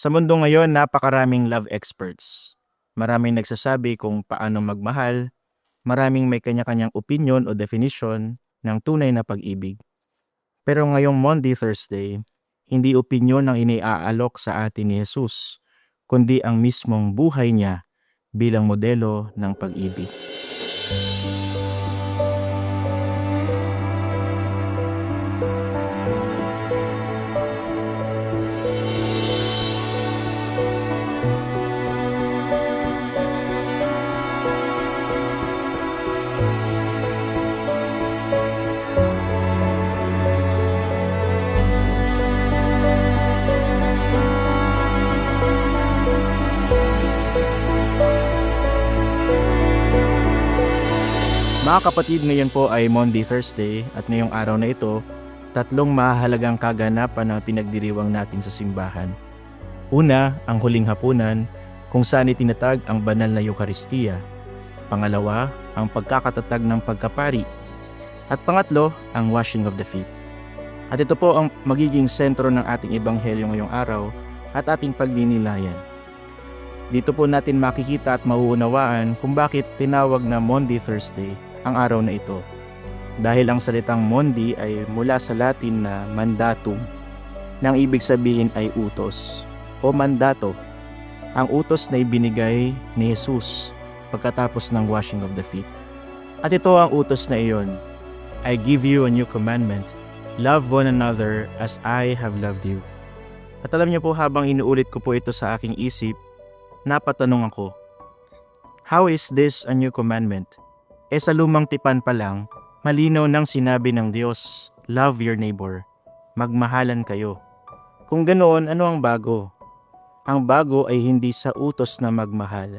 Sa mundo ngayon, napakaraming love experts. Maraming nagsasabi kung paano magmahal, maraming may kanya-kanyang opinion o definition ng tunay na pag-ibig. Pero ngayong Monday, Thursday, hindi opinion ang iniaalok sa atin ni Jesus, kundi ang mismong buhay niya bilang modelo ng pag-ibig. Mga kapatid, ngayon po ay Monday, Thursday at ngayong araw na ito, tatlong mahalagang kaganapan na pinagdiriwang natin sa simbahan. Una, ang huling hapunan kung saan itinatag ang banal na Eucharistia. Pangalawa, ang pagkakatatag ng pagkapari. At pangatlo, ang washing of the feet. At ito po ang magiging sentro ng ating ebanghelyo ngayong araw at ating pagdinilayan. Dito po natin makikita at mauunawaan kung bakit tinawag na Monday, Thursday ang araw na ito. Dahil ang salitang Monday ay mula sa Latin na mandatum, nang ibig sabihin ay utos o mandato, ang utos na ibinigay ni Jesus pagkatapos ng washing of the feet. At ito ang utos na iyon: I give you a new commandment, love one another as I have loved you. At alam niyo po, habang inuulit ko po ito sa aking isip, napatanong ako, how is this a new commandment? Sa lumang tipan pa lang, malinaw nang sinabi ng Diyos, love your neighbor, magmahalan kayo. Kung ganoon, ano ang bago? Ang bago ay hindi sa utos na magmahal.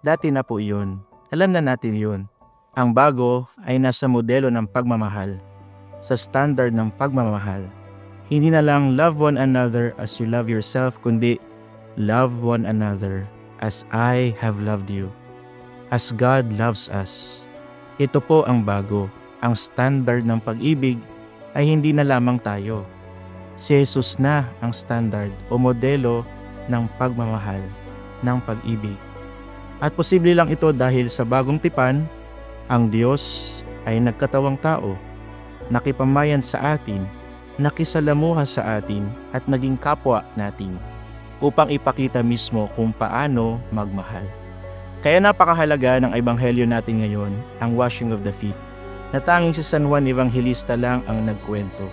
Dati na po yun. Alam na natin yun. Ang bago ay nasa modelo ng pagmamahal, sa standard ng pagmamahal. Hindi na lang love one another as you love yourself, kundi love one another as I have loved you. As God loves us. Ito po ang bago. Ang standard ng pag-ibig ay hindi na lamang tayo. Si Jesus na ang standard o modelo ng pagmamahal, ng pag-ibig. At posible lang ito dahil sa bagong tipan, ang Diyos ay nagkatawang tao, nakipamayan sa atin, nakisalamuha sa atin at naging kapwa natin upang ipakita mismo kung paano magmahal. Kaya napakahalaga ng ebanghelyo natin ngayon, ang washing of the feet, na tanging si San Juan Evangelista lang ang nagkwento.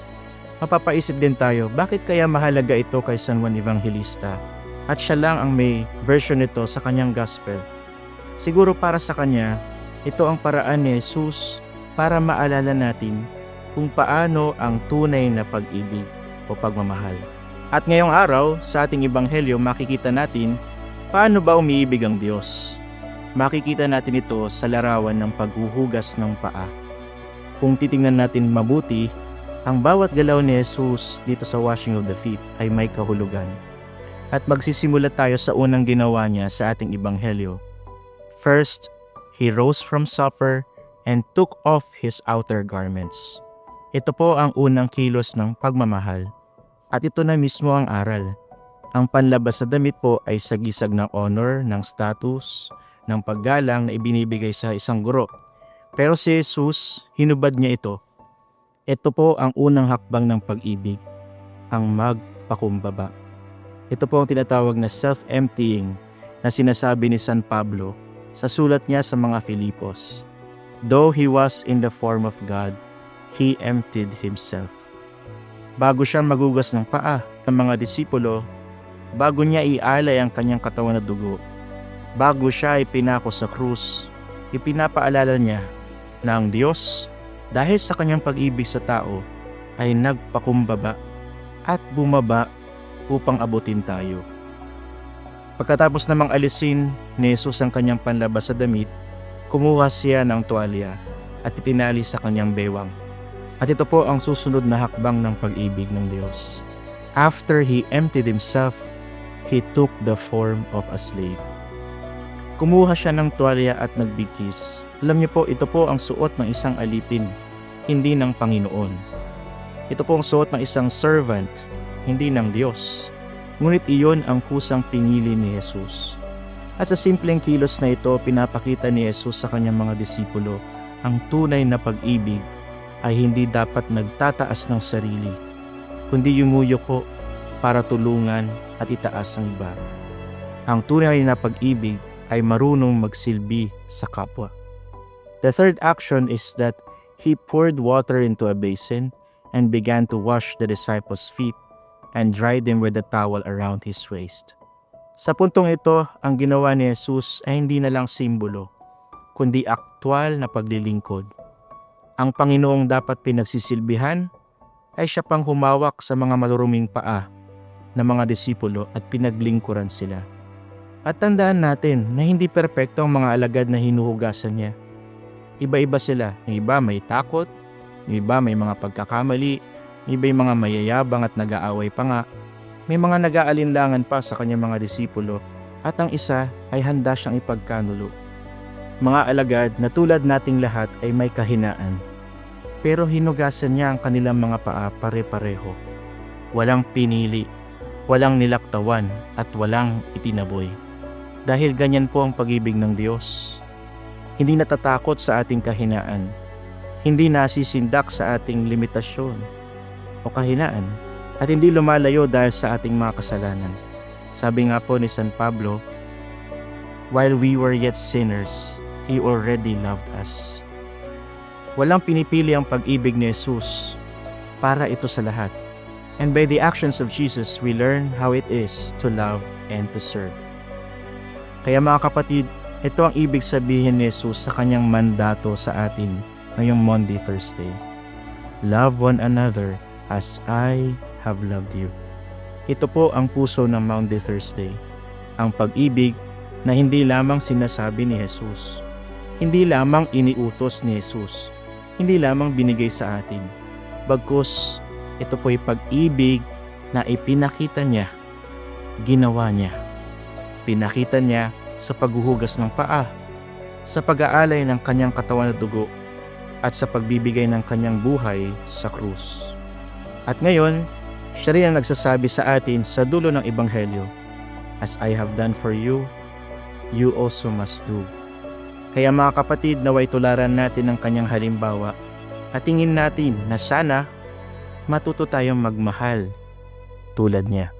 Mapapaisip din tayo, bakit kaya mahalaga ito kay San Juan Evangelista at siya lang ang may version nito sa kanyang gospel? Siguro para sa kanya, ito ang paraan ni Jesus para maalala natin kung paano ang tunay na pag-ibig o pagmamahal. At ngayong araw, sa ating ebanghelyo, makikita natin paano ba umiibig ang Diyos. Makikita natin ito sa larawan ng paghuhugas ng paa. Kung titingnan natin mabuti, ang bawat galaw ni Jesus dito sa washing of the feet ay may kahulugan. At magsisimula tayo sa unang ginawa niya sa ating ebanghelyo. First, He rose from supper and took off His outer garments. Ito po ang unang kilos ng pagmamahal. At ito na mismo ang aral. Ang panlabas sa damit po ay sagisag ng honor, ng status, ng paggalang na ibinibigay sa isang guro. Pero si Jesus, hinubad niya ito. Ito po ang unang hakbang ng pag-ibig, ang magpakumbaba. Ito po ang tinatawag na self-emptying na sinasabi ni San Pablo sa sulat niya sa mga Filipos. Though He was in the form of God, He emptied Himself. Bago siya magugas ng paa ng mga disipulo, bago niya ialay ang kanyang katawan na dugo, bago siya ipinako sa krus, ipinapaalala niya na ang Diyos, dahil sa kanyang pag-ibig sa tao, ay nagpakumbaba at bumaba upang abutin tayo. Pagkatapos namang alisin ni Jesus ang kanyang panlabas sa damit, kumuha siya ng tuwalya at itinali sa kanyang bewang. At ito po ang susunod na hakbang ng pag-ibig ng Diyos. After He emptied Himself, He took the form of a slave. Kumuha siya ng tuwalya at nagbigkis. Alam niyo po, ito po ang suot ng isang alipin, hindi ng Panginoon. Ito po ang suot ng isang servant, hindi ng Diyos. Ngunit iyon ang kusang pinili ni Jesus. At sa simpleng kilos na ito, pinapakita ni Jesus sa kanyang mga disipulo ang tunay na pag-ibig ay hindi dapat nagtataas ng sarili, kundi yumuyuko para tulungan at itaas ang iba. Ang tunay na pag-ibig ay marunong magsilbi sa kapwa. The third action is that he poured water into a basin and began to wash the disciples' feet and dry them with a towel around his waist. Sa puntong ito, ang ginawa ni Jesus ay hindi na lang simbolo, kundi aktwal na paglilingkod. Ang Panginoong dapat pinagsisilbihan ay siya pang humawak sa mga maluruming paa ng mga disipulo at pinaglingkuran sila. At tandaan natin na hindi perpekto ang mga alagad na hinuhugasan niya. Iba-iba sila. Yung iba may takot, yung iba may mga pagkakamali, yung iba yung mga mayayabang at nag-aaway pa nga. May mga nag-aalinlangan pa sa kanyang mga disipulo at ang isa ay handa siyang ipagkanulo. Mga alagad na tulad nating lahat ay may kahinaan. Pero hinugasan niya ang kanilang mga paa pare-pareho. Walang pinili, walang nilaktawan at walang itinaboy. Dahil ganyan po ang pag-ibig ng Diyos. Hindi natatakot sa ating kahinaan. Hindi nasisindak sa ating limitasyon o kahinaan. At hindi lumalayo dahil sa ating mga kasalanan. Sabi nga po ni San Pablo, "While we were yet sinners, He already loved us." Walang pinipili ang pag-ibig ni Jesus para ito sa lahat. And by the actions of Jesus, we learn how it is to love and to serve. Kaya mga kapatid, ito ang ibig sabihin ni Jesus sa kanyang mandato sa atin ngayong Maundy Thursday. Love one another as I have loved you. Ito po ang puso ng Maundy Thursday. Ang pag-ibig na hindi lamang sinasabi ni Jesus, hindi lamang iniutos ni Jesus, hindi lamang binigay sa atin. Bagkus, ito po'y pag-ibig na ipinakita niya, ginawa niya. Pinakita niya sa paghuhugas ng paa, sa pag-aalay ng kanyang katawan at dugo, at sa pagbibigay ng kanyang buhay sa krus. At ngayon, siya rin ang nagsasabi sa atin sa dulo ng Ebanghelyo, "As I have done for you, you also must do." Kaya mga kapatid, naway tularan natin ang kanyang halimbawa at tingin natin na sana matuto tayong magmahal tulad niya.